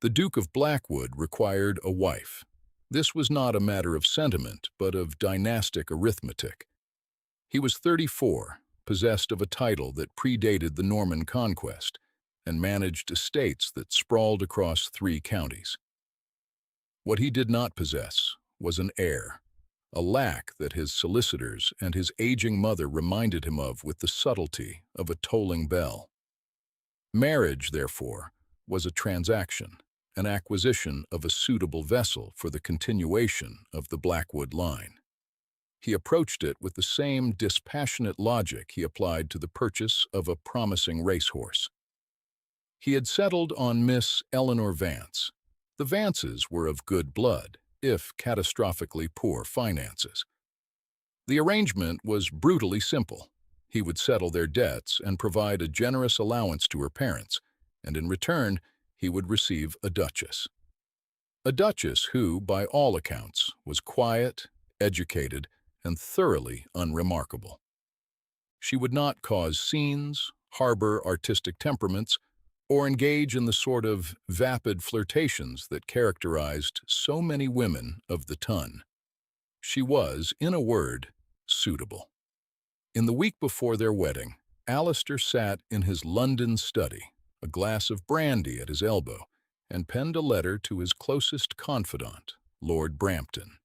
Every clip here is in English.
The Duke of Blackwood required a wife. This was not a matter of sentiment, but of dynastic arithmetic. He was 34, possessed of a title that predated the Norman conquest, and managed estates that sprawled across 3 counties. What he did not possess was an heir, a lack that his solicitors and his aging mother reminded him of with the subtlety of a tolling bell. Marriage, therefore, was a transaction, an acquisition of a suitable vessel for the continuation of the Blackwood line. He approached it with the same dispassionate logic he applied to the purchase of a promising racehorse. He had settled on Miss Eleanor Vance. The Vances were of good blood, if catastrophically poor finances. The arrangement was brutally simple. He would settle their debts and provide a generous allowance to her parents, and in return, he would receive a duchess. A duchess who, by all accounts, was quiet, educated, and thoroughly unremarkable. She would not cause scenes, harbor artistic temperaments, or engage in the sort of vapid flirtations that characterized so many women of the ton. She was, in a word, suitable. In the week before their wedding, Alistair sat in his London study, a glass of brandy at his elbow, and penned a letter to his closest confidant, Lord Brampton.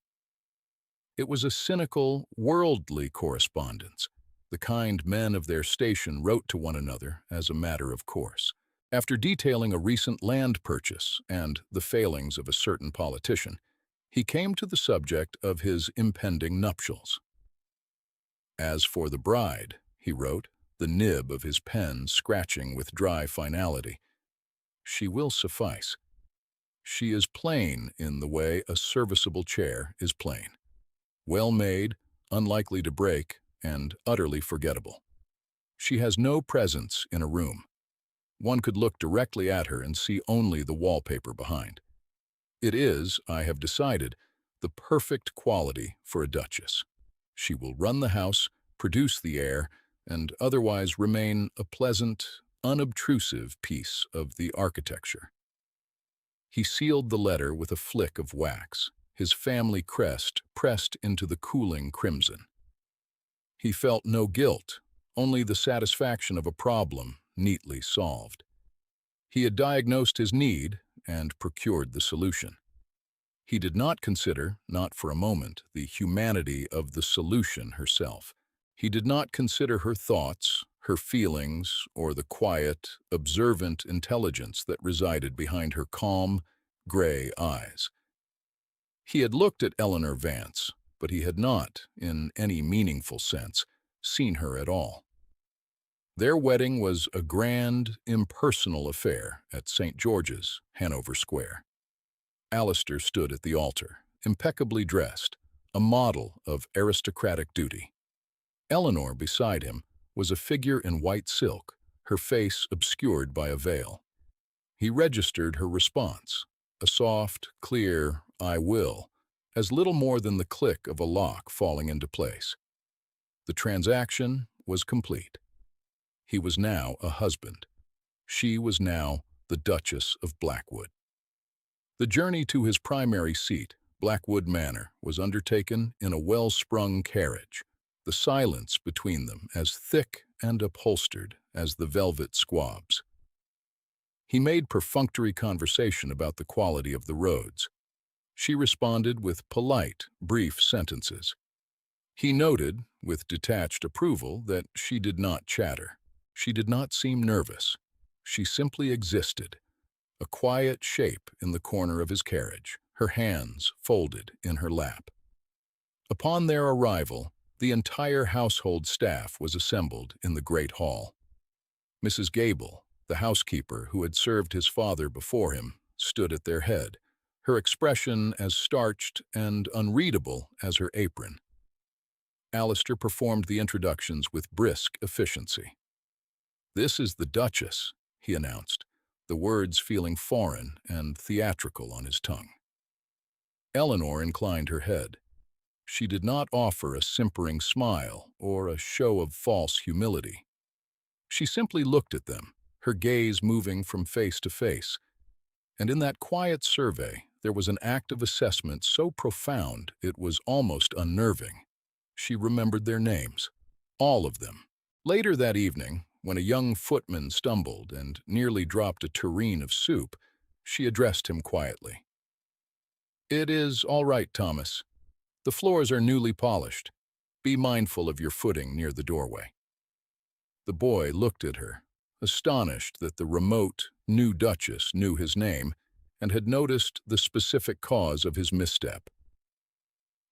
It was a cynical, worldly correspondence, the kind men of their station wrote to one another as a matter of course. After detailing a recent land purchase and the failings of a certain politician, he came to the subject of his impending nuptials. As for the bride, he wrote, the nib of his pen scratching with dry finality, she will suffice. She is plain in the way a serviceable chair is plain. Well made, unlikely to break, and utterly forgettable. She has no presence in a room. One could look directly at her and see only the wallpaper behind. It is, I have decided, the perfect quality for a duchess. She will run the house, produce the heir, and otherwise remain a pleasant, unobtrusive piece of the architecture. He sealed the letter with a flick of wax, his family crest pressed into the cooling crimson. He felt no guilt, only the satisfaction of a problem neatly solved. He had diagnosed his need and procured the solution. He did not consider, not for a moment, the humanity of the solution herself. He did not consider her thoughts, her feelings, or the quiet, observant intelligence that resided behind her calm, gray eyes. He had looked at Eleanor Vance, but he had not, in any meaningful sense, seen her at all. Their wedding was a grand, impersonal affair at St. George's, Hanover Square. Alistair stood at the altar, impeccably dressed, a model of aristocratic duty. Eleanor, beside him, was a figure in white silk, her face obscured by a veil. He registered her response, a soft, clear, "I will," as little more than the click of a lock falling into place. The transaction was complete. He was now a husband. She was now the Duchess of Blackwood. The journey to his primary seat, Blackwood Manor, was undertaken in a well-sprung carriage, the silence between them as thick and upholstered as the velvet squabs. He made perfunctory conversation about the quality of the roads. She responded with polite, brief sentences. He noted, with detached approval, that she did not chatter. She did not seem nervous. She simply existed, a quiet shape in the corner of his carriage, her hands folded in her lap. Upon their arrival, the entire household staff was assembled in the great hall. Mrs. Gable, the housekeeper who had served his father before him, stood at their head, her expression as starched and unreadable as her apron. Alistair performed the introductions with brisk efficiency. "This is the Duchess," he announced, the words feeling foreign and theatrical on his tongue. Eleanor inclined her head. She did not offer a simpering smile or a show of false humility. She simply looked at them, her gaze moving from face to face. And in that quiet survey, there was an active assessment so profound it was almost unnerving. She remembered their names, all of them. Later that evening, when a young footman stumbled and nearly dropped a tureen of soup, she addressed him quietly. "It is all right, Thomas. The floors are newly polished. Be mindful of your footing near the doorway." The boy looked at her, astonished that the remote, new Duchess knew his name and had noticed the specific cause of his misstep.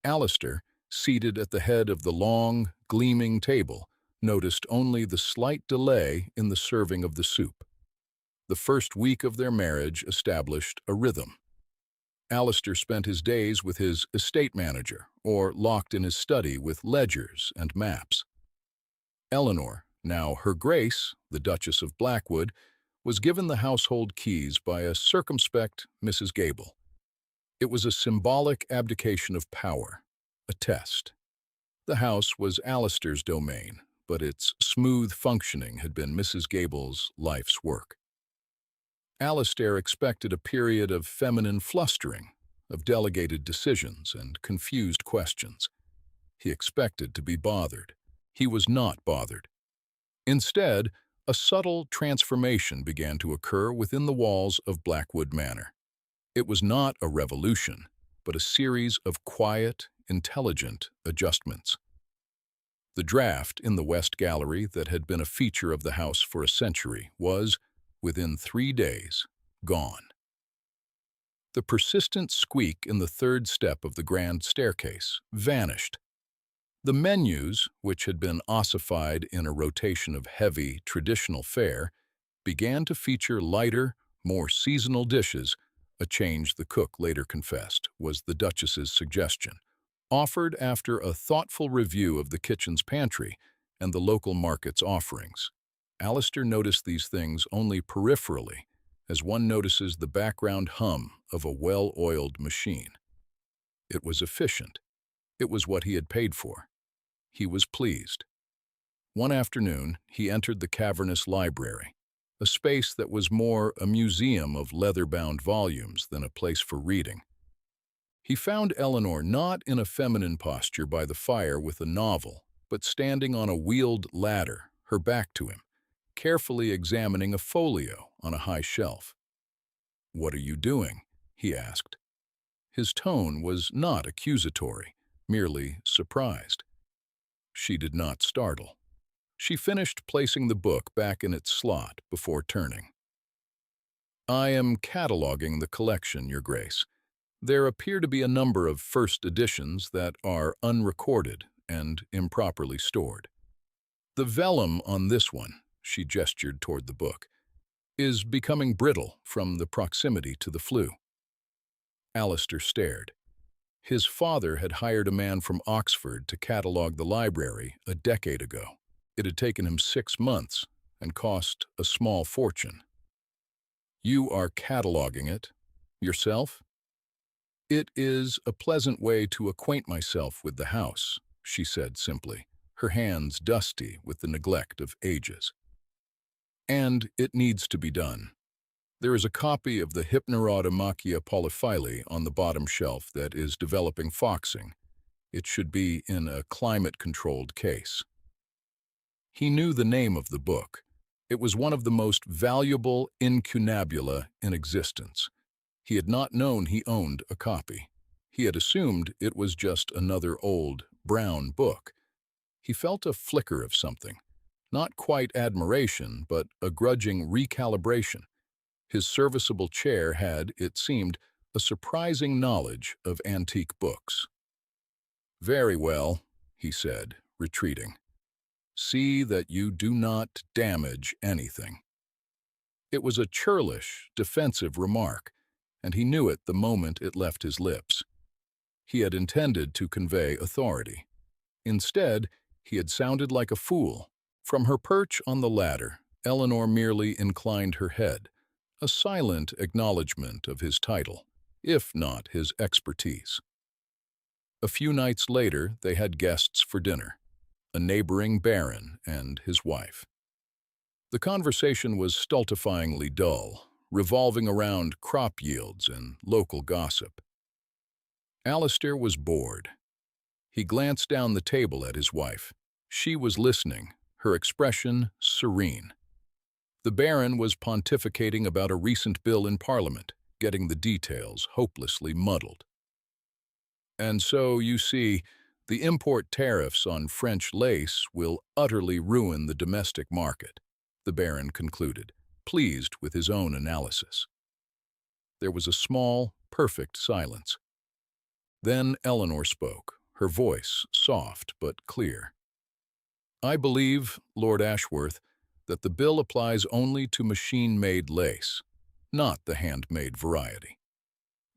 Alistair, seated at the head of the long, gleaming table, noticed only the slight delay in the serving of the soup. The first week of their marriage established a rhythm. Alistair spent his days with his estate manager or locked in his study with ledgers and maps. Eleanor, now Her Grace, the Duchess of Blackwood, was given the household keys by a circumspect Mrs. Gable. It was a symbolic abdication of power, a test. The house was Alistair's domain, but its smooth functioning had been Mrs. Gable's life's work. Alistair expected a period of feminine flustering, of delegated decisions and confused questions. He expected to be bothered. He was not bothered. Instead, a subtle transformation began to occur within the walls of Blackwood Manor. It was not a revolution, but a series of quiet, intelligent adjustments. The draft in the West Gallery that had been a feature of the house for a century was, within 3 days, gone. The persistent squeak in the third step of the grand staircase vanished. The menus, which had been ossified in a rotation of heavy, traditional fare, began to feature lighter, more seasonal dishes, a change the cook later confessed was the Duchess's suggestion, offered after a thoughtful review of the kitchen's pantry and the local market's offerings. Alistair noticed these things only peripherally, as one notices the background hum of a well-oiled machine. It was efficient. It was what he had paid for. He was pleased. One afternoon, he entered the cavernous library, a space that was more a museum of leather-bound volumes than a place for reading. He found Eleanor not in a feminine posture by the fire with a novel, but standing on a wheeled ladder, her back to him, carefully examining a folio on a high shelf. "What are you doing?" he asked. His tone was not accusatory, merely surprised. She did not startle. She finished placing the book back in its slot before turning. "I am cataloging the collection, Your Grace. There appear to be a number of first editions that are unrecorded and improperly stored. The vellum on this one," she gestured toward the book, "is becoming brittle from the proximity to the flue." Alistair stared. His father had hired a man from Oxford to catalog the library a decade ago. It had taken him 6 months and cost a small fortune. "You are cataloging it yourself?" "It is a pleasant way to acquaint myself with the house," she said simply, her hands dusty with the neglect of ages. "And it needs to be done. There is a copy of the Hypnerotomachia polyphili on the bottom shelf that is developing foxing. It should be in a climate-controlled case." He knew the name of the book. It was one of the most valuable incunabula in existence. He had not known he owned a copy. He had assumed it was just another old, brown book. He felt a flicker of something. Not quite admiration, but a grudging recalibration. His serviceable chair had, it seemed, a surprising knowledge of antique books. "Very well," he said, retreating. "See that you do not damage anything." It was a churlish, defensive remark, and he knew it the moment it left his lips. He had intended to convey authority. Instead, he had sounded like a fool. From her perch on the ladder, Eleanor merely inclined her head, a silent acknowledgment of his title, if not his expertise. A few nights later, they had guests for dinner, a neighboring baron and his wife. The conversation was stultifyingly dull, revolving around crop yields and local gossip. Alistair was bored. He glanced down the table at his wife. She was listening, her expression serene. The Baron was pontificating about a recent bill in Parliament, getting the details hopelessly muddled. And so, you see, the import tariffs on French lace will utterly ruin the domestic market, the Baron concluded, pleased with his own analysis. There was a small, perfect silence. Then Eleanor spoke, her voice soft but clear. I believe, Lord Ashworth, that the bill applies only to machine-made lace, not the handmade variety.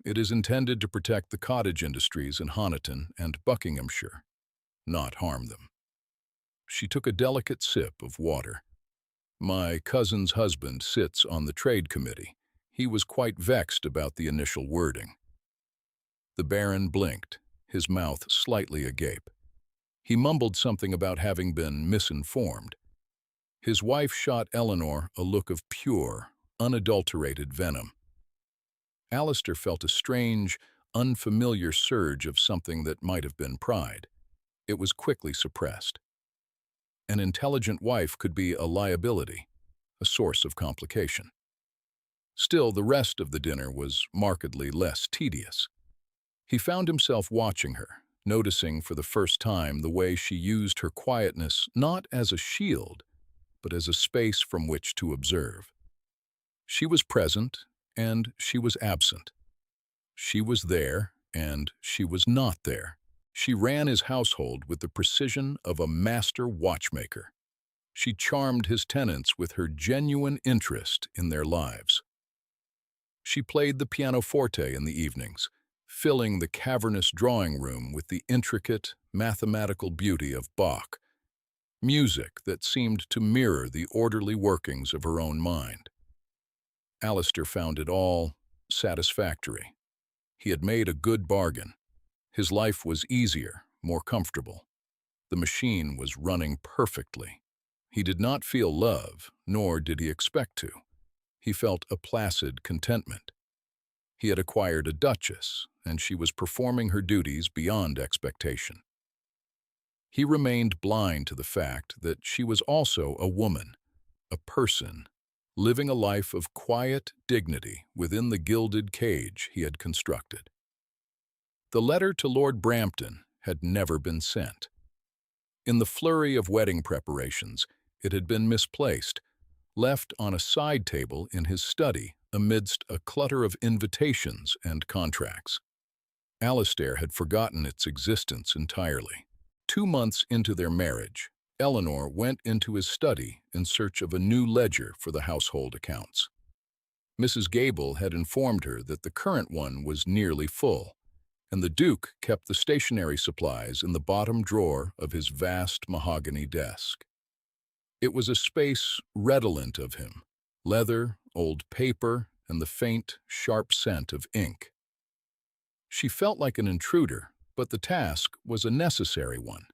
It is intended to protect the cottage industries in Honiton and Buckinghamshire, not harm them. She took a delicate sip of water. My cousin's husband sits on the trade committee. He was quite vexed about the initial wording. The Baron blinked, his mouth slightly agape. He mumbled something about having been misinformed. His wife shot Eleanor a look of pure, unadulterated venom. Alistair felt a strange, unfamiliar surge of something that might have been pride. It was quickly suppressed. An intelligent wife could be a liability, a source of complication. Still, the rest of the dinner was markedly less tedious. He found himself watching her, noticing for the first time the way she used her quietness not as a shield, but as a space from which to observe. She was present, and she was absent. She was there, and she was not there. She ran his household with the precision of a master watchmaker. She charmed his tenants with her genuine interest in their lives. She played the pianoforte in the evenings, filling the cavernous drawing room with the intricate, mathematical beauty of Bach, music that seemed to mirror the orderly workings of her own mind. Alistair found it all satisfactory. He had made a good bargain. His life was easier, more comfortable. The machine was running perfectly. He did not feel love, nor did he expect to. He felt a placid contentment. He had acquired a duchess, and she was performing her duties beyond expectation. He remained blind to the fact that she was also a woman, a person, living a life of quiet dignity within the gilded cage he had constructed. The letter to Lord Brampton had never been sent. In the flurry of wedding preparations, it had been misplaced, left on a side table in his study amidst a clutter of invitations and contracts. Alistair had forgotten its existence entirely. 2 months into their marriage, Eleanor went into his study in search of a new ledger for the household accounts. Mrs. Gable had informed her that the current one was nearly full, and the Duke kept the stationery supplies in the bottom drawer of his vast mahogany desk. It was a space redolent of him, leather, old paper, and the faint, sharp scent of ink. She felt like an intruder, but the task was a necessary one.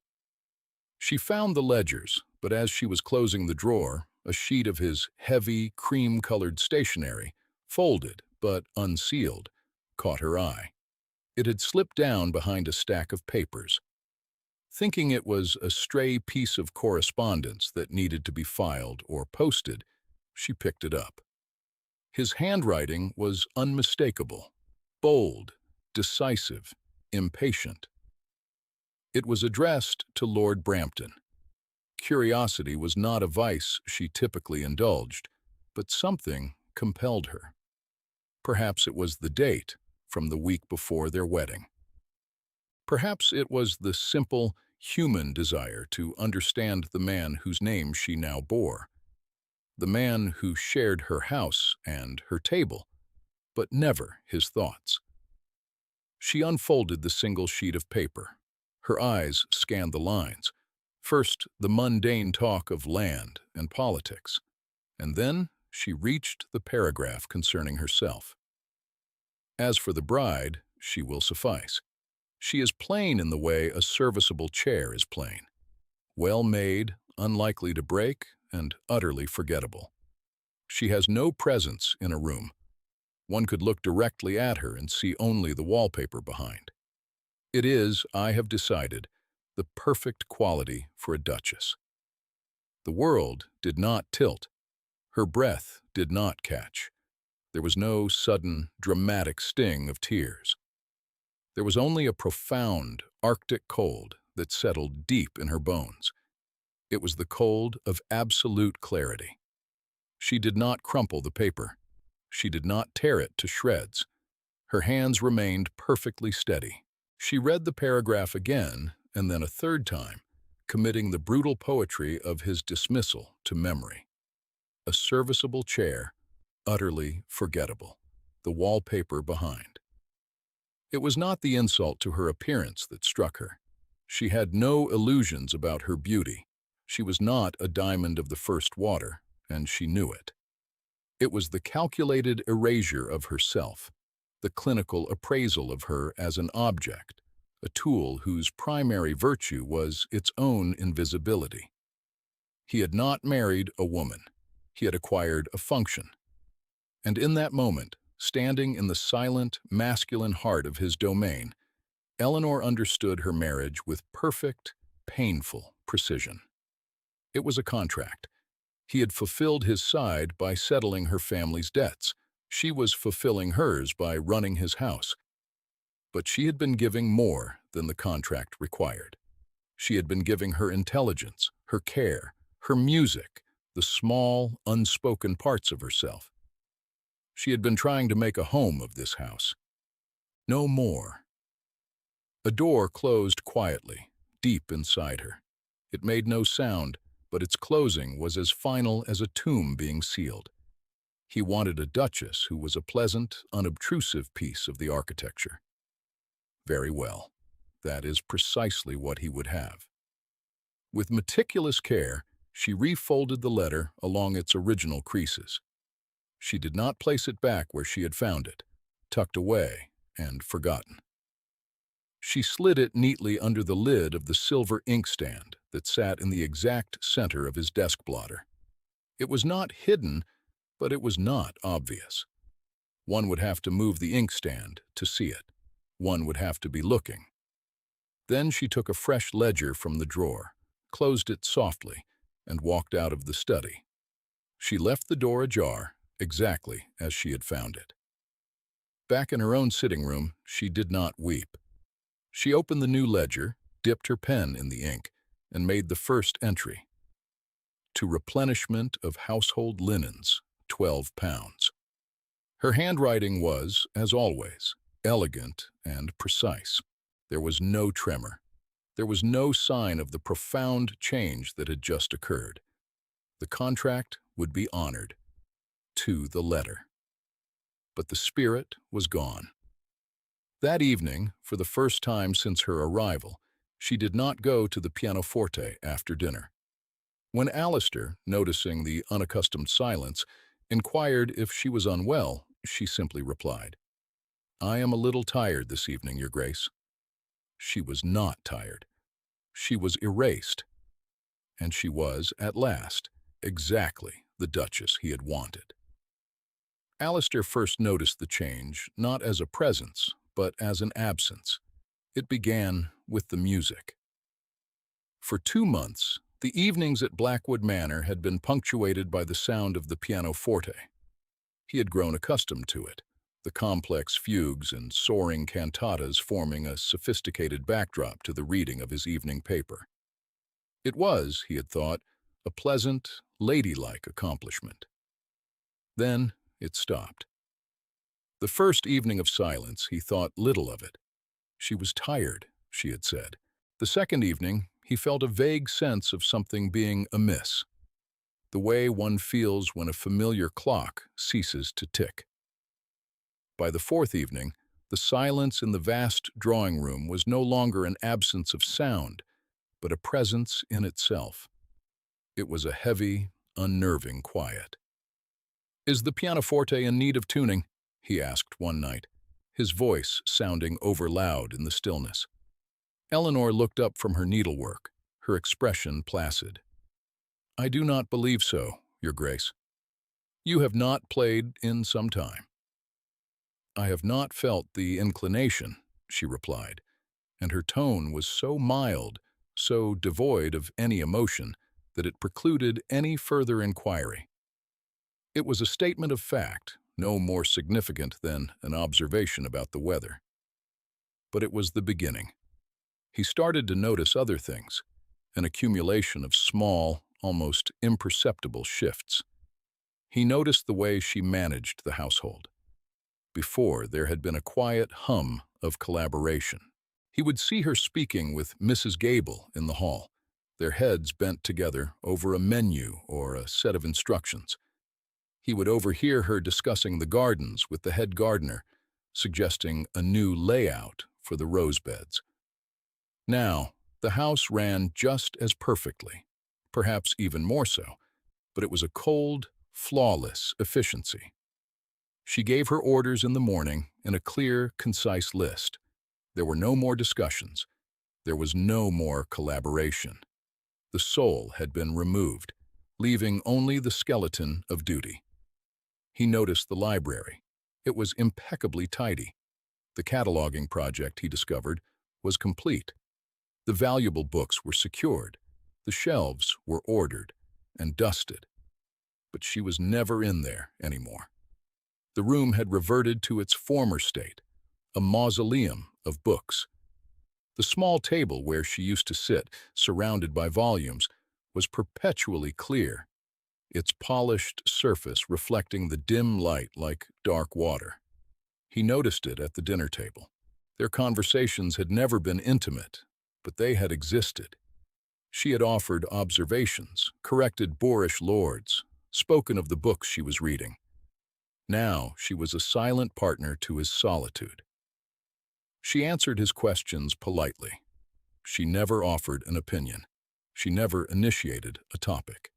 She found the ledgers, but as she was closing the drawer, a sheet of his heavy, cream-colored stationery, folded but unsealed, caught her eye. It had slipped down behind a stack of papers. Thinking it was a stray piece of correspondence that needed to be filed or posted, she picked it up. His handwriting was unmistakable, bold, decisive, impatient. It was addressed to Lord Brampton. Curiosity was not a vice she typically indulged, but something compelled her. Perhaps it was the date, from the week before their wedding. Perhaps it was the simple, human desire to understand the man whose name she now bore, the man who shared her house and her table, but never his thoughts. She unfolded the single sheet of paper. Her eyes scanned the lines, first the mundane talk of land and politics, and then she reached the paragraph concerning herself. As for the bride, she will suffice. She is plain in the way a serviceable chair is plain. Well made, unlikely to break, and utterly forgettable. She has no presence in a room. One could look directly at her and see only the wallpaper behind. It is, I have decided, the perfect quality for a duchess. The world did not tilt. Her breath did not catch. There was no sudden, dramatic sting of tears. There was only a profound, arctic cold that settled deep in her bones. It was the cold of absolute clarity. She did not crumple the paper. She did not tear it to shreds. Her hands remained perfectly steady. She read the paragraph again and then a third time, committing the brutal poetry of his dismissal to memory. A serviceable chair, utterly forgettable, the wallpaper behind. It was not the insult to her appearance that struck her. She had no illusions about her beauty. She was not a diamond of the first water, and she knew it. It was the calculated erasure of herself, the clinical appraisal of her as an object, a tool whose primary virtue was its own invisibility. He had not married a woman. He had acquired a function. And in that moment, standing in the silent, masculine heart of his domain, Eleanor understood her marriage with perfect, painful precision. It was a contract. He had fulfilled his side by settling her family's debts. She was fulfilling hers by running his house. But she had been giving more than the contract required. She had been giving her intelligence, her care, her music, the small, unspoken parts of herself. She had been trying to make a home of this house. No more. A door closed quietly, deep inside her. It made no sound, but its closing was as final as a tomb being sealed. He wanted a duchess who was a pleasant, unobtrusive piece of the architecture. Very well. That is precisely what he would have. With meticulous care, she refolded the letter along its original creases. She did not place it back where she had found it, tucked away and forgotten. She slid it neatly under the lid of the silver inkstand that sat in the exact center of his desk blotter. It was not hidden, but it was not obvious. One would have to move the inkstand to see it. One would have to be looking. Then she took a fresh ledger from the drawer, closed it softly, and walked out of the study. She left the door ajar, exactly as she had found it. Back in her own sitting room, she did not weep. She opened the new ledger, dipped her pen in the ink, and made the first entry. To replenishment of household linens, 12 pounds. Her handwriting was, as always, elegant and precise. There was no tremor. There was no sign of the profound change that had just occurred. The contract would be honored, to the letter. But the spirit was gone. That evening, for the first time since her arrival, she did not go to the pianoforte after dinner. When Alistair, noticing the unaccustomed silence, inquired if she was unwell, she simply replied, "I am a little tired this evening, Your Grace." She was not tired. She was erased. And she was, at last, exactly the Duchess he had wanted. Alistair first noticed the change, not as a presence, but as an absence. It began with the music. For 2 months, the evenings at Blackwood Manor had been punctuated by the sound of the pianoforte. He had grown accustomed to it, the complex fugues and soaring cantatas forming a sophisticated backdrop to the reading of his evening paper. It was, he had thought, a pleasant, ladylike accomplishment. Then it stopped. The first evening of silence, he thought little of it. She was tired, she had said. The second evening, he felt a vague sense of something being amiss, the way one feels when a familiar clock ceases to tick. By the fourth evening, the silence in the vast drawing room was no longer an absence of sound, but a presence in itself. It was a heavy, unnerving quiet. "Is the pianoforte in need of tuning?" he asked one night, his voice sounding overloud in the stillness. Eleanor looked up from her needlework, her expression placid. "I do not believe so, Your Grace." You have not played in some time. I have not felt the inclination, she replied, and her tone was so mild, so devoid of any emotion, that it precluded any further inquiry. It was a statement of fact, no more significant than an observation about the weather. But it was the beginning. He started to notice other things, an accumulation of small, almost imperceptible shifts. He noticed the way she managed the household. Before, there had been a quiet hum of collaboration. He would see her speaking with Mrs. Gable in the hall, their heads bent together over a menu or a set of instructions. He would overhear her discussing the gardens with the head gardener, suggesting a new layout for the rose beds. Now, the house ran just as perfectly, perhaps even more so, but it was a cold, flawless efficiency. She gave her orders in the morning in a clear, concise list. There were no more discussions. There was no more collaboration. The soul had been removed, leaving only the skeleton of duty. He noticed the library. It was impeccably tidy. The cataloging project, he discovered, was complete. The valuable books were secured. The shelves were ordered and dusted. But she was never in there anymore. The room had reverted to its former state, a mausoleum of books. The small table where she used to sit, surrounded by volumes, was perpetually clear, its polished surface reflecting the dim light like dark water. He noticed it at the dinner table. Their conversations had never been intimate, but they had existed. She had offered observations, corrected boorish lords, spoken of the books she was reading. Now she was a silent partner to his solitude. She answered his questions politely. She never offered an opinion. She never initiated a topic.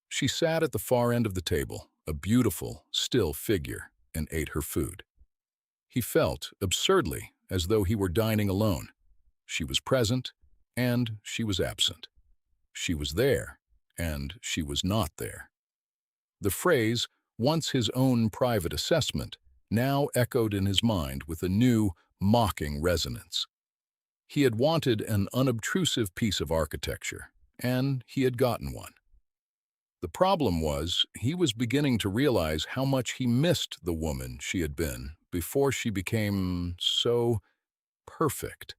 She sat at the far end of the table, a beautiful, still figure, and ate her food. He felt, absurdly, as though he were dining alone. She was present, and she was absent. She was there, and she was not there. The phrase, once his own private assessment, now echoed in his mind with a new, mocking resonance. He had wanted an unobtrusive piece of architecture, and he had gotten one. The problem was, he was beginning to realize how much he missed the woman she had been before she became so perfect.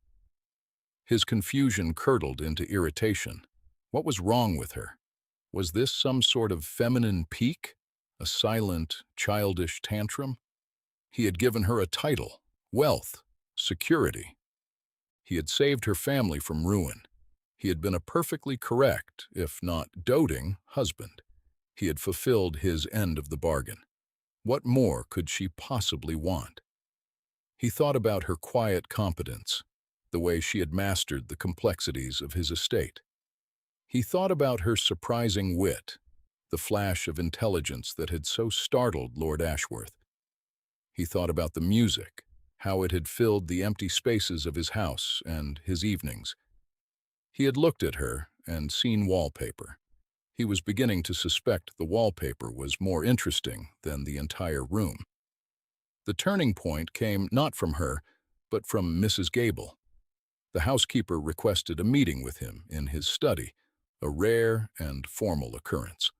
His confusion curdled into irritation. What was wrong with her? Was this some sort of feminine pique? A silent, childish tantrum? He had given her a title, wealth, security. He had saved her family from ruin. He had been a perfectly correct, if not doting, husband. He had fulfilled his end of the bargain. What more could she possibly want? He thought about her quiet competence, the way she had mastered the complexities of his estate. He thought about her surprising wit, the flash of intelligence that had so startled Lord Ashworth. He thought about the music, how it had filled the empty spaces of his house and his evenings. He had looked at her and seen wallpaper. He was beginning to suspect the wallpaper was more interesting than the entire room. The turning point came not from her, but from Mrs. Gable. The housekeeper requested a meeting with him in his study, a rare and formal occurrence.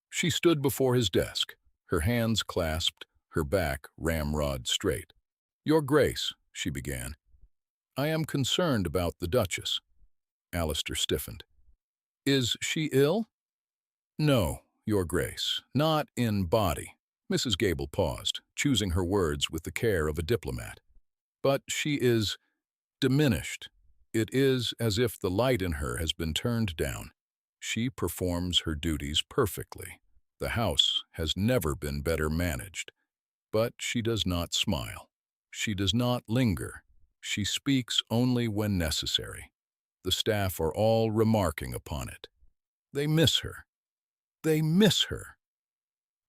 She stood before his desk, her hands clasped, her back ramrod straight. "Your Grace," she began, "I am concerned about the Duchess." Alistair stiffened. "Is she ill?" "No, Your Grace, not in body." Mrs. Gable paused, choosing her words with the care of a diplomat. "But she is diminished. It is as if the light in her has been turned down. She performs her duties perfectly. The house has never been better managed. But she does not smile. She does not linger. She speaks only when necessary. The staff are all remarking upon it. They miss her. They miss her."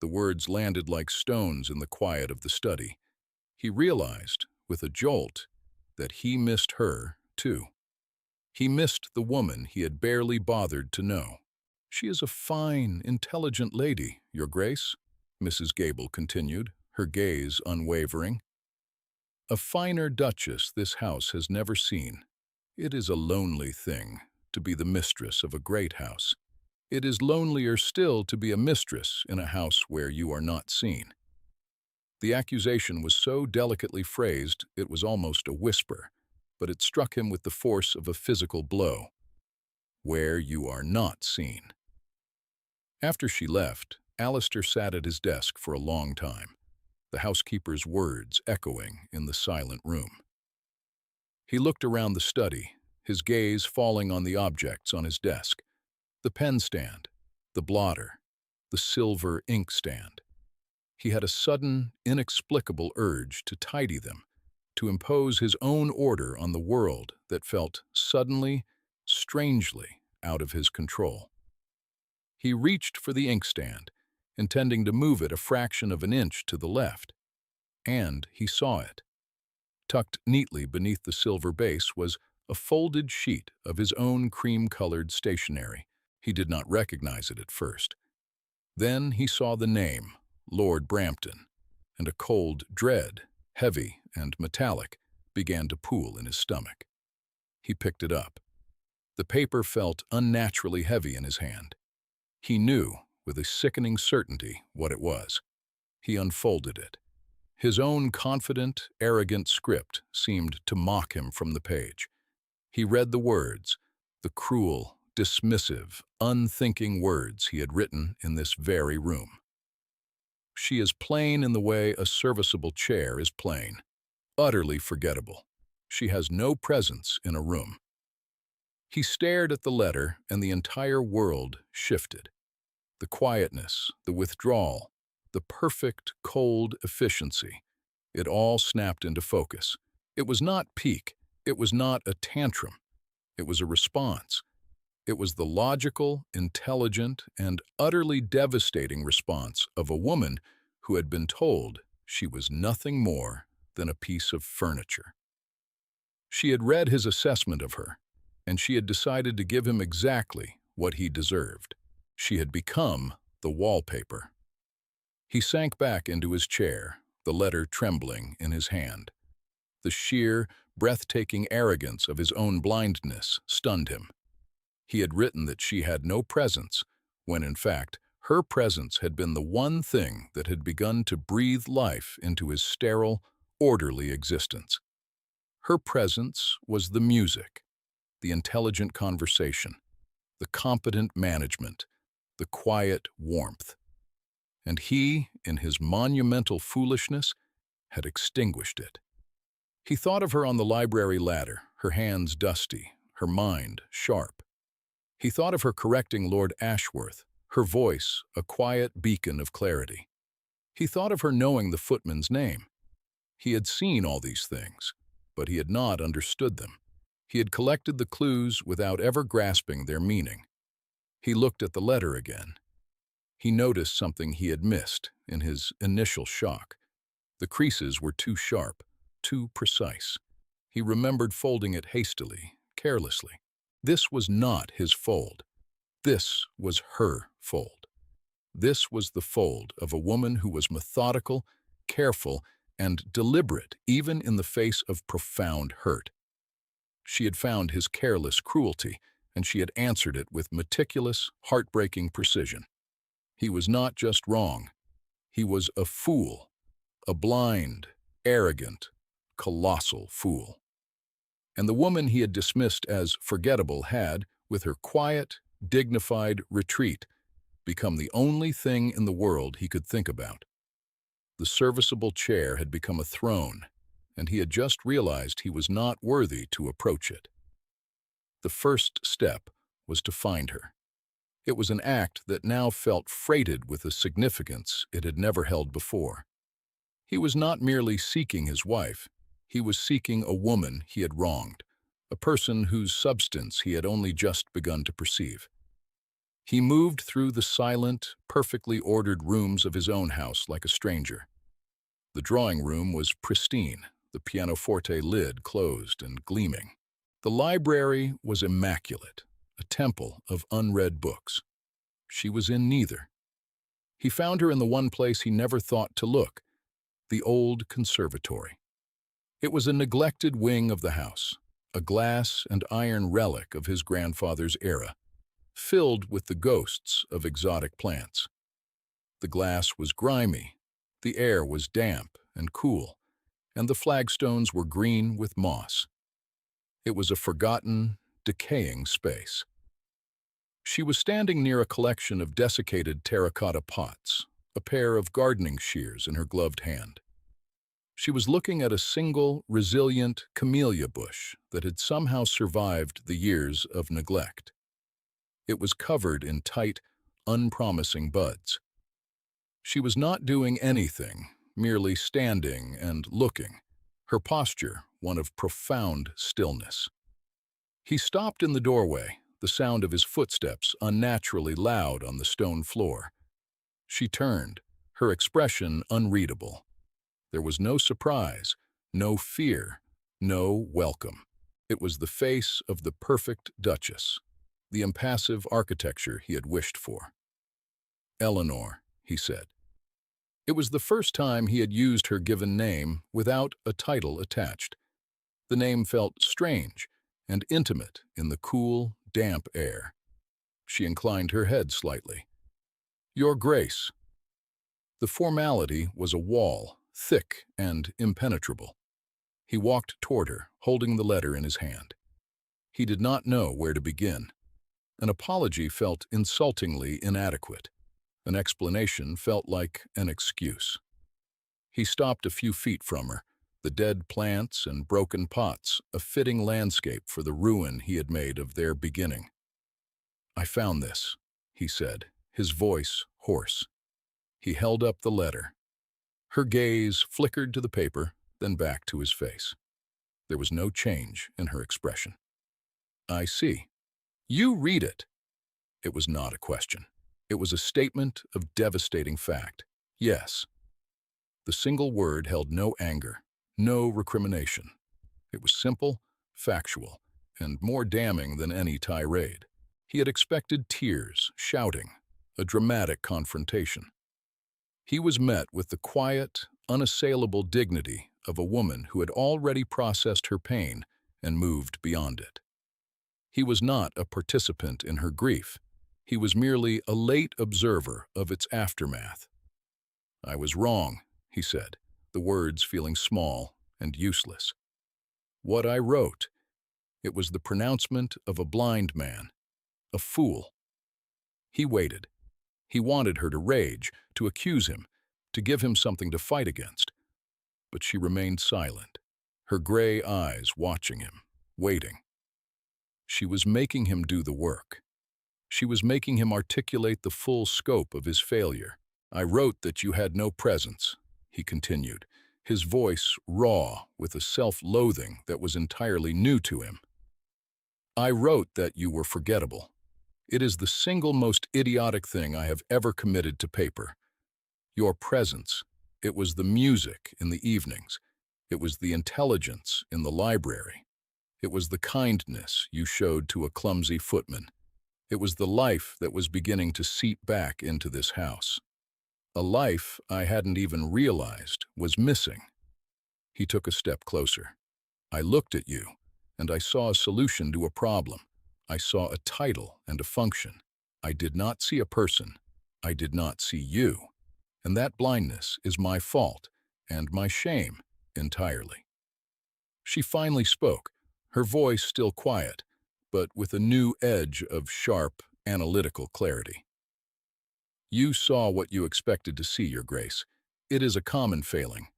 The words landed like stones in the quiet of the study. He realized, with a jolt, that he missed her, too. He missed the woman he had barely bothered to know. "She is a fine, intelligent lady, Your Grace," Mrs. Gable continued, her gaze unwavering. "A finer duchess this house has never seen. It is a lonely thing to be the mistress of a great house. It is lonelier still to be a mistress in a house where you are not seen." The accusation was so delicately phrased it was almost a whisper, but it struck him with the force of a physical blow. Where you are not seen. After she left, Alistair sat at his desk for a long time, the housekeeper's words echoing in the silent room. He looked around the study, his gaze falling on the objects on his desk, the pen stand, the blotter, the silver inkstand. He had a sudden, inexplicable urge to tidy them, to impose his own order on the world that felt suddenly, strangely out of his control. He reached for the inkstand, intending to move it a fraction of an inch to the left, and he saw it. Tucked neatly beneath the silver base was a folded sheet of his own cream-colored stationery. He did not recognize it at first. Then he saw the name, Lord Brampton, and a cold dread, heavy and metallic, began to pool in his stomach. He picked it up. The paper felt unnaturally heavy in his hand. He knew, with a sickening certainty, what it was. He unfolded it. His own confident, arrogant script seemed to mock him from the page. He read the words, the cruel, dismissive, unthinking words he had written in this very room. "She is plain in the way a serviceable chair is plain, utterly forgettable. She has no presence in a room." He stared at the letter, and the entire world shifted. The quietness, the withdrawal, the perfect, cold efficiency, it all snapped into focus. It was not pique, it was not a tantrum, it was a response. It was the logical, intelligent, and utterly devastating response of a woman who had been told she was nothing more than a piece of furniture. She had read his assessment of her, and she had decided to give him exactly what he deserved. She had become the wallpaper. He sank back into his chair, the letter trembling in his hand. The sheer, breathtaking arrogance of his own blindness stunned him. He had written that she had no presence, when in fact, her presence had been the one thing that had begun to breathe life into his sterile, orderly existence. Her presence was the music, the intelligent conversation, the competent management, the quiet warmth. And he, in his monumental foolishness, had extinguished it. He thought of her on the library ladder, her hands dusty, her mind sharp. He thought of her correcting Lord Ashworth, her voice a quiet beacon of clarity. He thought of her knowing the footman's name. He had seen all these things, but he had not understood them. He had collected the clues without ever grasping their meaning. He looked at the letter again. He noticed something he had missed in his initial shock. The creases were too sharp, too precise. He remembered folding it hastily, carelessly. This was not his fold. This was her fold. This was the fold of a woman who was methodical, careful, and deliberate even in the face of profound hurt. She had found his careless cruelty, and she had answered it with meticulous, heartbreaking precision. He was not just wrong. He was a fool, a blind, arrogant, colossal fool. And the woman he had dismissed as forgettable had, with her quiet, dignified retreat, become the only thing in the world he could think about. The serviceable chair had become a throne, and he had just realized he was not worthy to approach it. The first step was to find her. It was an act that now felt freighted with a significance it had never held before. He was not merely seeking his wife, he was seeking a woman he had wronged, a person whose substance he had only just begun to perceive. He moved through the silent, perfectly ordered rooms of his own house like a stranger. The drawing room was pristine, the pianoforte lid closed and gleaming. The library was immaculate, a temple of unread books. She was in neither. He found her in the one place he never thought to look, the old conservatory. It was a neglected wing of the house, a glass and iron relic of his grandfather's era, filled with the ghosts of exotic plants. The glass was grimy, the air was damp and cool, and the flagstones were green with moss. It was a forgotten, decaying space. She was standing near a collection of desiccated terracotta pots, a pair of gardening shears in her gloved hand. She was looking at a single, resilient camellia bush that had somehow survived the years of neglect. It was covered in tight, unpromising buds. She was not doing anything, merely standing and looking, her posture one of profound stillness. He stopped in the doorway, the sound of his footsteps unnaturally loud on the stone floor. She turned, her expression unreadable. There was no surprise, no fear, no welcome. It was the face of the perfect duchess, the impassive architecture he had wished for. "Eleanor," he said. It was the first time he had used her given name without a title attached. The name felt strange and intimate in the cool, damp air. She inclined her head slightly. "Your Grace." The formality was a wall, thick and impenetrable. He walked toward her, holding the letter in his hand. He did not know where to begin. An apology felt insultingly inadequate. An explanation felt like an excuse. He stopped a few feet from her, the dead plants and broken pots, a fitting landscape for the ruin he had made of their beginning. "I found this," he said, his voice hoarse. He held up the letter. Her gaze flickered to the paper, then back to his face. There was no change in her expression. "I see. You read it." It was not a question. It was a statement of devastating fact. Yes. The single word held no anger, no recrimination. It was simple, factual, and more damning than any tirade. He had expected tears, shouting, a dramatic confrontation. He was met with the quiet, unassailable dignity of a woman who had already processed her pain and moved beyond it. He was not a participant in her grief. He was merely a late observer of its aftermath. "I was wrong," he said, the words feeling small and useless. "What I wrote, it was the pronouncement of a blind man, a fool." He waited. He wanted her to rage, to accuse him, to give him something to fight against. But she remained silent, her gray eyes watching him, waiting. She was making him do the work. She was making him articulate the full scope of his failure. "I wrote that you had no presence," he continued, his voice raw with a self-loathing that was entirely new to him. "I wrote that you were forgettable. It is the single most idiotic thing I have ever committed to paper. Your presence, it was the music in the evenings. It was the intelligence in the library. It was the kindness you showed to a clumsy footman. It was the life that was beginning to seep back into this house. A life I hadn't even realized was missing." He took a step closer. "I looked at you, and I saw a solution to a problem. I saw a title and a function. I did not see a person. I did not see you. And that blindness is my fault, and my shame, entirely." She finally spoke, her voice still quiet, but with a new edge of sharp, analytical clarity. "You saw what you expected to see, Your Grace. It is a common failing.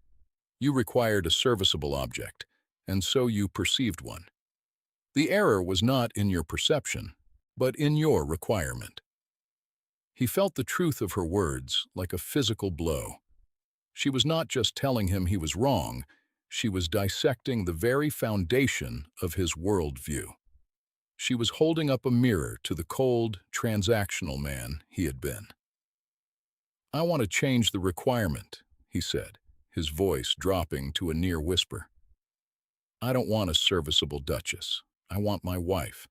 You required a serviceable object, and so you perceived one. The error was not in your perception, but in your requirement." He felt the truth of her words like a physical blow. She was not just telling him he was wrong, she was dissecting the very foundation of his worldview. She was holding up a mirror to the cold, transactional man he had been. "I want to change the requirement," he said, his voice dropping to a near whisper. "I don't want a serviceable duchess. I want my wife.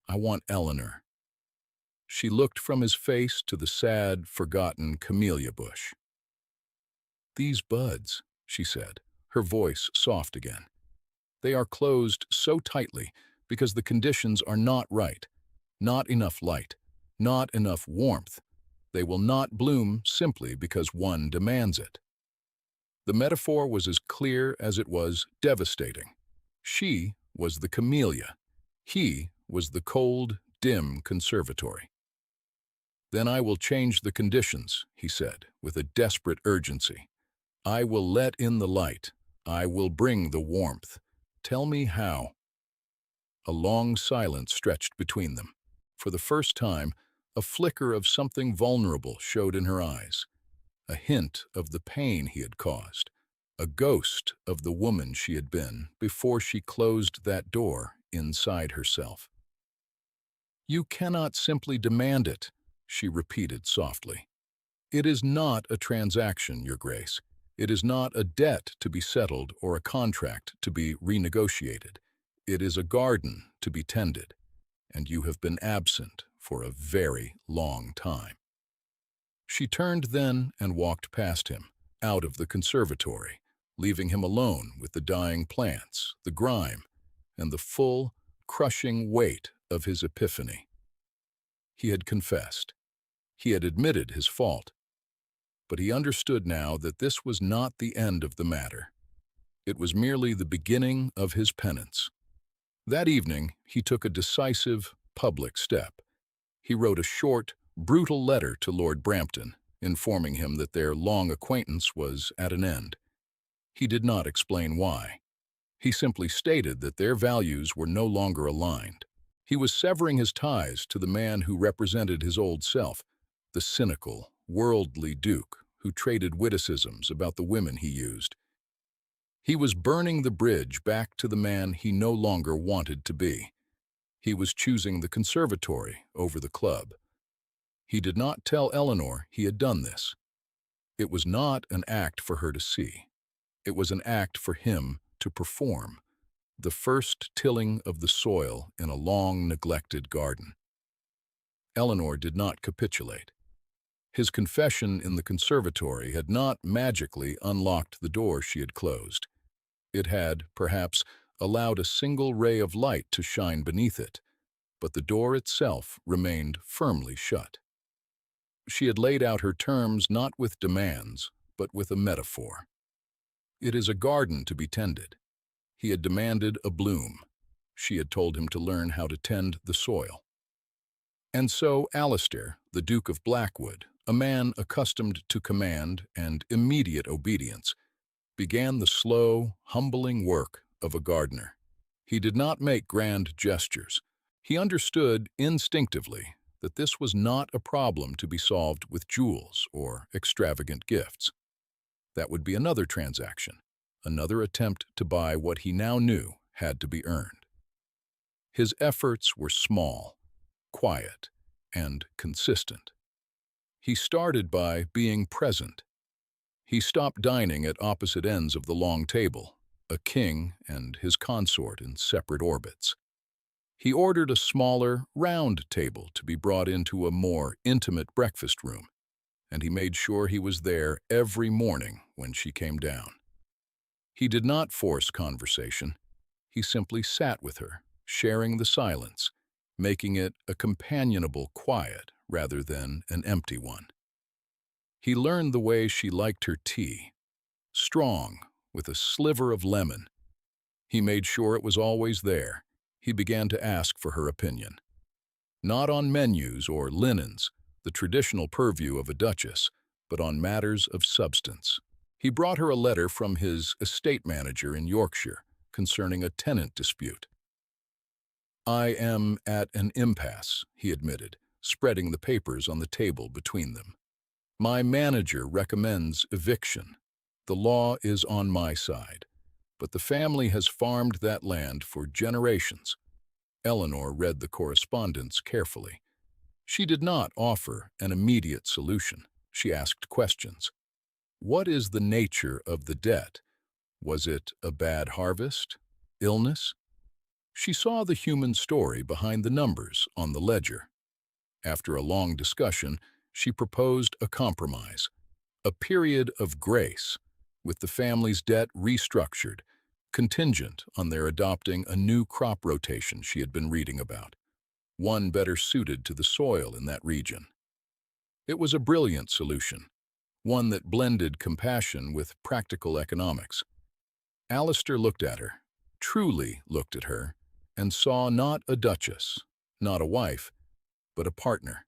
I want Eleanor." She looked from his face to the sad, forgotten camellia bush. "These buds," she said, her voice soft again. "They are closed so tightly because the conditions are not right. Not enough light, not enough warmth. They will not bloom simply because one demands it." The metaphor was as clear as it was devastating. She was the camellia. He was the cold, dim conservatory. "Then I will change the conditions," he said, with a desperate urgency. "I will let in the light. I will bring the warmth. Tell me how." A long silence stretched between them. For the first time, a flicker of something vulnerable showed in her eyes, a hint of the pain he had caused, a ghost of the woman she had been before she closed that door inside herself. "You cannot simply demand it," she repeated softly. "It is not a transaction, Your Grace. It is not a debt to be settled or a contract to be renegotiated. It is a garden to be tended, and you have been absent for a very long time." She turned then and walked past him, out of the conservatory, leaving him alone with the dying plants, the grime, and the full, crushing weight of his epiphany. He had confessed. He had admitted his fault. But he understood now that this was not the end of the matter. It was merely the beginning of his penance. That evening, he took a decisive, public step. He wrote a short, brutal letter to Lord Brampton, informing him that their long acquaintance was at an end. He did not explain why. He simply stated that their values were no longer aligned. He was severing his ties to the man who represented his old self, the cynical, worldly duke who traded witticisms about the women he used. He was burning the bridge back to the man he no longer wanted to be. He was choosing the conservatory over the club. He did not tell Eleanor he had done this. It was not an act for her to see. It was an act for him to perform, the first tilling of the soil in a long neglected garden. Eleanor did not capitulate. His confession in the conservatory had not magically unlocked the door she had closed. It had, perhaps, allowed a single ray of light to shine beneath it, but the door itself remained firmly shut. She had laid out her terms not with demands, but with a metaphor. It is a garden to be tended. He had demanded a bloom. She had told him to learn how to tend the soil. And so Alistair, the Duke of Blackwood, a man accustomed to command and immediate obedience, began the slow, humbling work of a gardener. He did not make grand gestures. He understood instinctively that this was not a problem to be solved with jewels or extravagant gifts. That would be another transaction, another attempt to buy what he now knew had to be earned. His efforts were small, quiet, and consistent. He started by being present. He stopped dining at opposite ends of the long table, a king and his consort in separate orbits. He ordered a smaller, round table to be brought into a more intimate breakfast room, and he made sure he was there every morning when she came down. He did not force conversation. He simply sat with her, sharing the silence, making it a companionable quiet rather than an empty one. He learned the way she liked her tea, strong, with a sliver of lemon. He made sure it was always there. He began to ask for her opinion. Not on menus or linens, the traditional purview of a duchess, but on matters of substance. He brought her a letter from his estate manager in Yorkshire concerning a tenant dispute. "I am at an impasse," he admitted, spreading the papers on the table between them. "My manager recommends eviction. The law is on my side, but the family has farmed that land for generations." Eleanor read the correspondence carefully. She did not offer an immediate solution. She asked questions. What is the nature of the debt? Was it a bad harvest? Illness? She saw the human story behind the numbers on the ledger. After a long discussion, she proposed a compromise, a period of grace, with the family's debt restructured, contingent on their adopting a new crop rotation she had been reading about, one better suited to the soil in that region. It was a brilliant solution, one that blended compassion with practical economics. Alistair looked at her, truly looked at her, and saw not a duchess, not a wife, but a partner,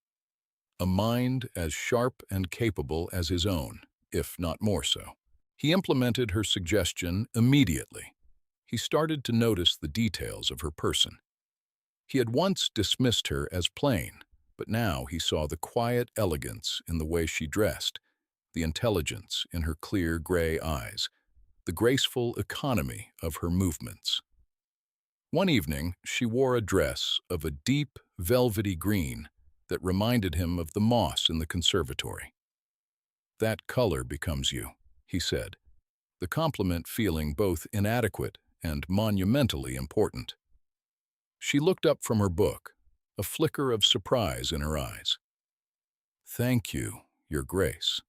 a mind as sharp and capable as his own, if not more so. He implemented her suggestion immediately. He started to notice the details of her person. He had once dismissed her as plain, but now he saw the quiet elegance in the way she dressed, the intelligence in her clear gray eyes, the graceful economy of her movements. One evening, she wore a dress of a deep, velvety green that reminded him of the moss in the conservatory. "That color becomes you," he said, the compliment feeling both inadequate and monumentally important. She looked up from her book, a flicker of surprise in her eyes. "Thank you, Your Grace."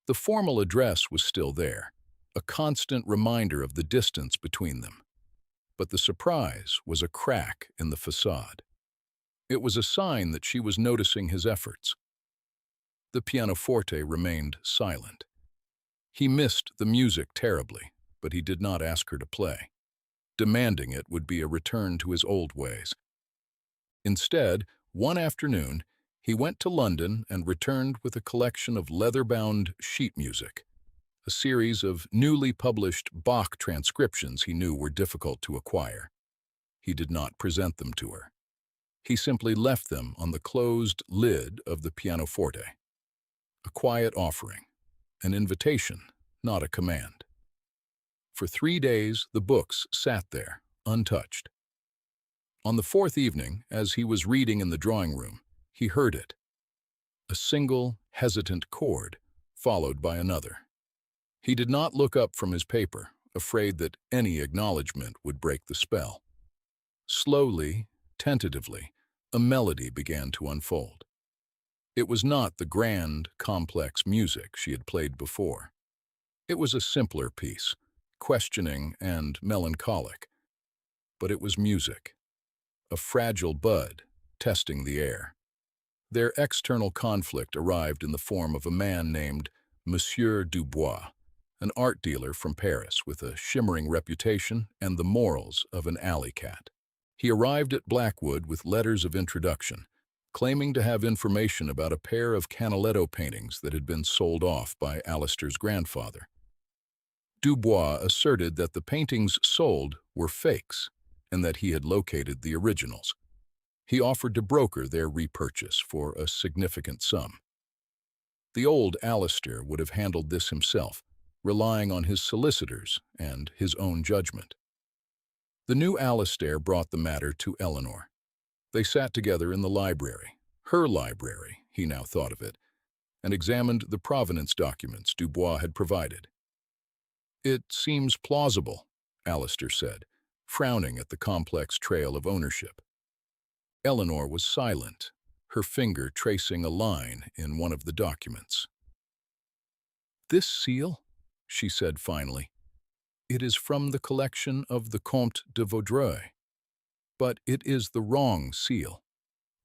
The formal address was still there, a constant reminder of the distance between them. But the surprise was a crack in the facade. It was a sign that she was noticing his efforts. The pianoforte remained silent. He missed the music terribly, but he did not ask her to play. Demanding it would be a return to his old ways. Instead, one afternoon, he went to London and returned with a collection of leather-bound sheet music, a series of newly published Bach transcriptions he knew were difficult to acquire. He did not present them to her. He simply left them on the closed lid of the pianoforte. A quiet offering, an invitation, not a command. For 3 days, the books sat there, untouched. On the fourth evening, as he was reading in the drawing room, he heard it. A single, hesitant chord, followed by another. He did not look up from his paper, afraid that any acknowledgement would break the spell. Slowly, tentatively, a melody began to unfold. It was not the grand, complex music she had played before. It was a simpler piece, questioning and melancholic. But it was music, a fragile bud testing the air. Their external conflict arrived in the form of a man named Monsieur Dubois, an art dealer from Paris with a shimmering reputation and the morals of an alley cat. He arrived at Blackwood with letters of introduction, claiming to have information about a pair of Canaletto paintings that had been sold off by Alistair's grandfather. Dubois asserted that the paintings sold were fakes and that he had located the originals. He offered to broker their repurchase for a significant sum. The old Alistair would have handled this himself, relying on his solicitors and his own judgment. The new Alistair brought the matter to Eleanor. They sat together in the library, her library, he now thought of it, and examined the provenance documents Dubois had provided. "It seems plausible," Alistair said, frowning at the complex trail of ownership. Eleanor was silent, her finger tracing a line in one of the documents. "This seal," she said finally, "it is from the collection of the Comte de Vaudreuil. But it is the wrong seal.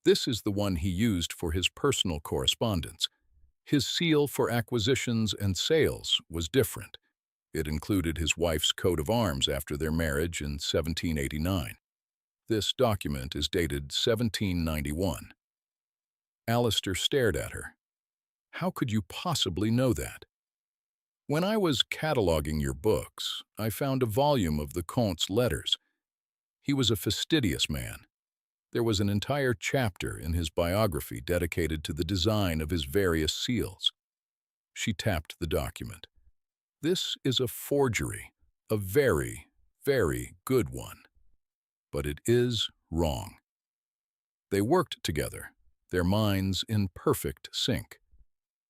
This is the one he used for his personal correspondence. His seal for acquisitions and sales was different. It included his wife's coat of arms after their marriage in 1789. This document is dated 1791. Alistair stared at her. "How could you possibly know that?" "When I was cataloging your books, I found a volume of the Comte's letters. He was a fastidious man. There was an entire chapter in his biography dedicated to the design of his various seals." She tapped the document. "This is a forgery, a very, very good one. But it is wrong." They worked together, their minds in perfect sync.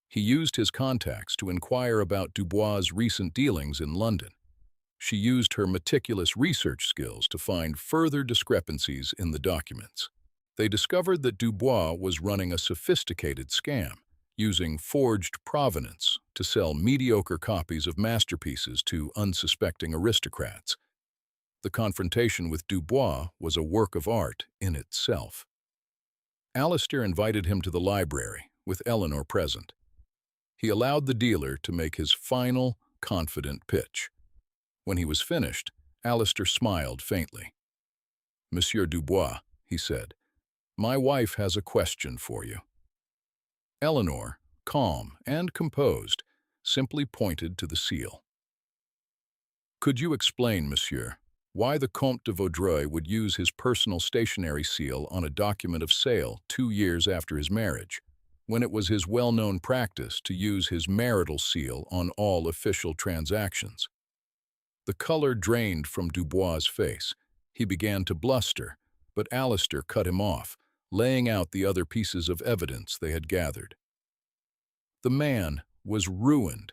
He used his contacts to inquire about Dubois' recent dealings in London. She used her meticulous research skills to find further discrepancies in the documents. They discovered that Dubois was running a sophisticated scam, using forged provenance to sell mediocre copies of masterpieces to unsuspecting aristocrats. The confrontation with Dubois was a work of art in itself. Alistair invited him to the library, with Eleanor present. He allowed the dealer to make his final, confident pitch. When he was finished, Alistair smiled faintly. "Monsieur Dubois," he said, "my wife has a question for you." Eleanor, calm and composed, simply pointed to the seal. "Could you explain, monsieur, why the Comte de Vaudreuil would use his personal stationery seal on a document of sale 2 years after his marriage, when it was his well-known practice to use his marital seal on all official transactions?" The color drained from Dubois' face. He began to bluster, but Alistair cut him off, laying out the other pieces of evidence they had gathered. The man was ruined.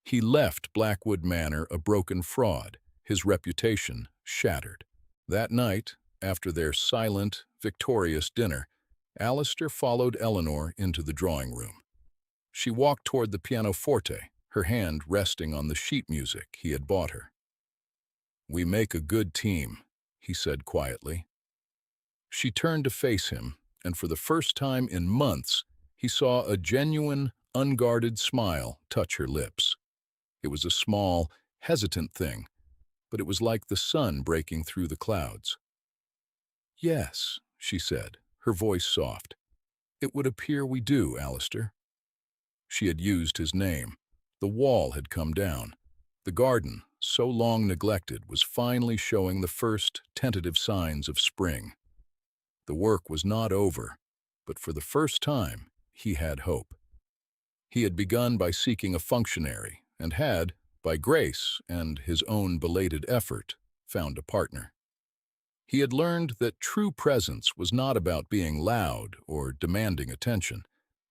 He left Blackwood Manor a broken fraud, his reputation shattered. That night, after their silent, victorious dinner, Alistair followed Eleanor into the drawing room. She walked toward the pianoforte, her hand resting on the sheet music he had bought her. "We make a good team," he said quietly. She turned to face him, and for the first time in months, he saw a genuine, unguarded smile touch her lips. It was a small, hesitant thing, but it was like the sun breaking through the clouds. "Yes," she said, her voice soft. "It would appear we do, Alistair." She had used his name. The wall had come down. The garden, so long neglected, was finally showing the first tentative signs of spring. The work was not over, but for the first time, he had hope. He had begun by seeking a functionary and had, by grace and his own belated effort, found a partner. He had learned that true presence was not about being loud or demanding attention,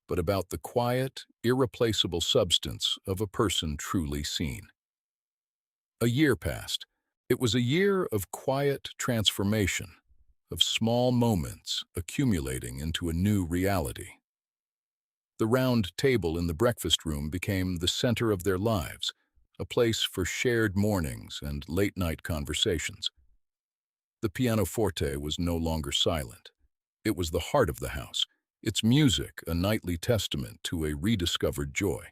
but about the quiet, irreplaceable substance of a person truly seen. A year passed. It was a year of quiet transformation, of small moments accumulating into a new reality. The round table in the breakfast room became the center of their lives, a place for shared mornings and late-night conversations. The pianoforte was no longer silent. It was the heart of the house, its music a nightly testament to a rediscovered joy.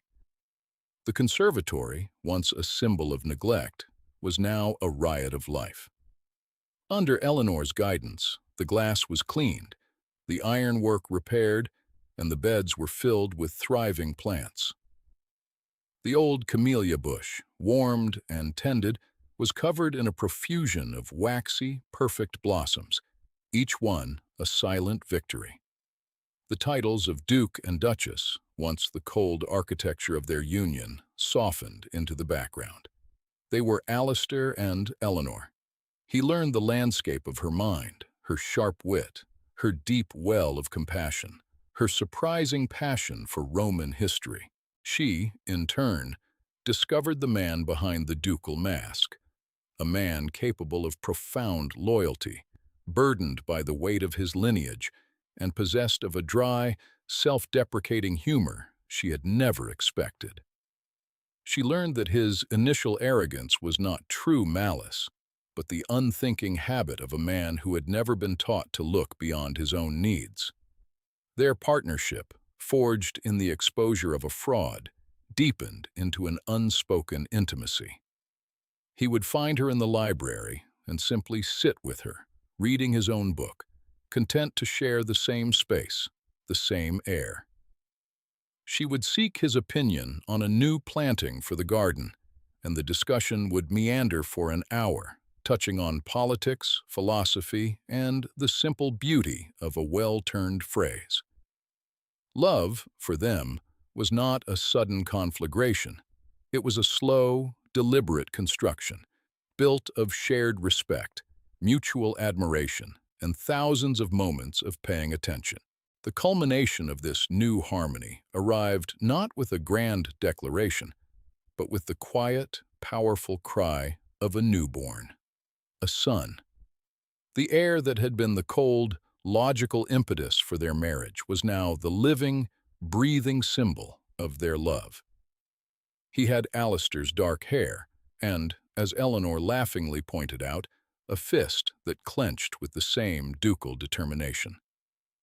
The conservatory, once a symbol of neglect, was now a riot of life. Under Eleanor's guidance, the glass was cleaned, the ironwork repaired, and the beds were filled with thriving plants. The old camellia bush, warmed and tended, was covered in a profusion of waxy, perfect blossoms, each one a silent victory. The titles of Duke and Duchess, once the cold architecture of their union, softened into the background. They were Alistair and Eleanor. He learned the landscape of her mind, her sharp wit, her deep well of compassion, her surprising passion for Roman history. She, in turn, discovered the man behind the ducal mask, a man capable of profound loyalty, burdened by the weight of his lineage, and possessed of a dry, self-deprecating humor she had never expected. She learned that his initial arrogance was not true malice, but the unthinking habit of a man who had never been taught to look beyond his own needs. Their partnership, forged in the exposure of a fraud, deepened into an unspoken intimacy. He would find her in the library and simply sit with her, reading his own book, content to share the same space, the same air. She would seek his opinion on a new planting for the garden, and the discussion would meander for an hour, touching on politics, philosophy, and the simple beauty of a well-turned phrase. Love, for them, was not a sudden conflagration. It was a slow, deliberate construction, built of shared respect, mutual admiration, and thousands of moments of paying attention. The culmination of this new harmony arrived not with a grand declaration, but with the quiet, powerful cry of a newborn, a son. The air that had been the cold, logical impetus for their marriage, was now the living, breathing symbol of their love. He had Alistair's dark hair and, as Eleanor laughingly pointed out, a fist that clenched with the same ducal determination.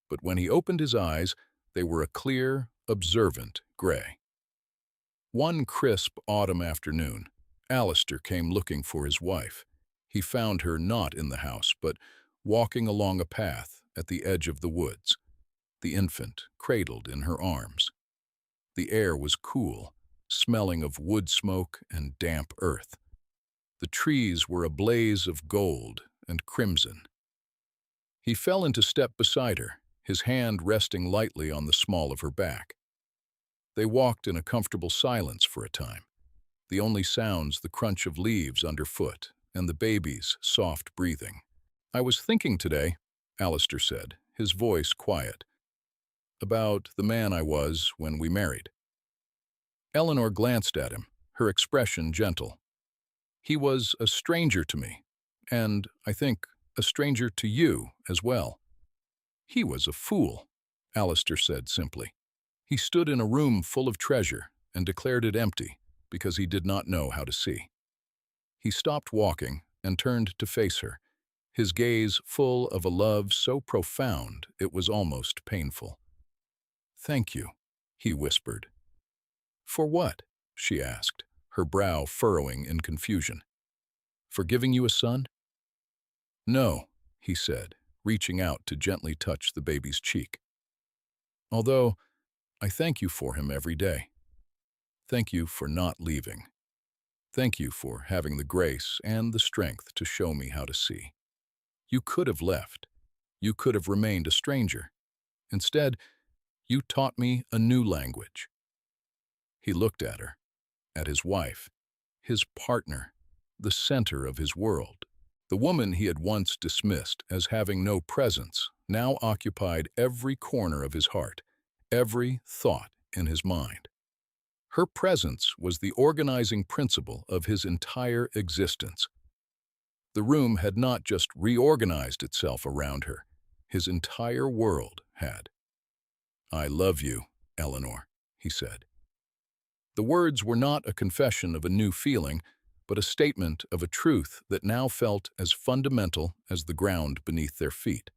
But when he opened his eyes, they were a clear, observant gray. One crisp autumn afternoon, Alistair came looking for his wife. He found her not in the house, but walking along a path at the edge of the woods, the infant cradled in her arms. The air was cool, smelling of wood smoke and damp earth. The trees were a blaze of gold and crimson. He fell into step beside her, his hand resting lightly on the small of her back. They walked in a comfortable silence for a time, the only sounds the crunch of leaves underfoot and the baby's soft breathing. "I was thinking today," Alistair said, his voice quiet, "about the man I was when we married." Eleanor glanced at him, her expression gentle. "He was a stranger to me, and, I think, a stranger to you as well." "He was a fool," Alistair said simply. "He stood in a room full of treasure and declared it empty because he did not know how to see." He stopped walking and turned to face her, his gaze full of a love so profound it was almost painful. "Thank you," he whispered. "For what?" she asked, her brow furrowing in confusion. "For giving you a son?" "No," he said, reaching out to gently touch the baby's cheek. "Although I thank you for him every day. Thank you for not leaving. Thank you for having the grace and the strength to show me how to see. You could have left. You could have remained a stranger. Instead, you taught me a new language." He looked at her, at his wife, his partner, the center of his world. The woman he had once dismissed as having no presence now occupied every corner of his heart, every thought in his mind. Her presence was the organizing principle of his entire existence. The room had not just reorganized itself around her, his entire world had. "I love you, Eleanor," he said. The words were not a confession of a new feeling, but a statement of a truth that now felt as fundamental as the ground beneath their feet.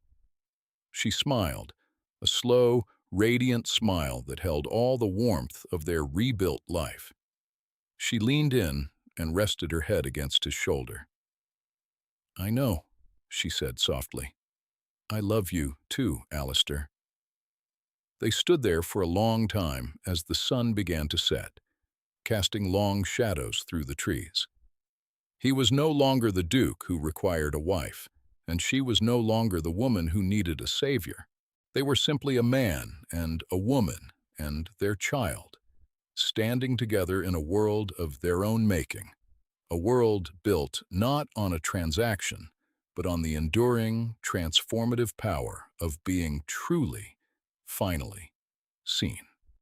She smiled, a slow, radiant smile that held all the warmth of their rebuilt life. She leaned in and rested her head against his shoulder. "I know," she said softly. "I love you too, Alistair." They stood there for a long time as the sun began to set, casting long shadows through the trees. He was no longer the duke who required a wife, and she was no longer the woman who needed a savior. They were simply a man and a woman and their child, standing together in a world of their own making, a world built not on a transaction, but on the enduring, transformative power of being truly, finally seen.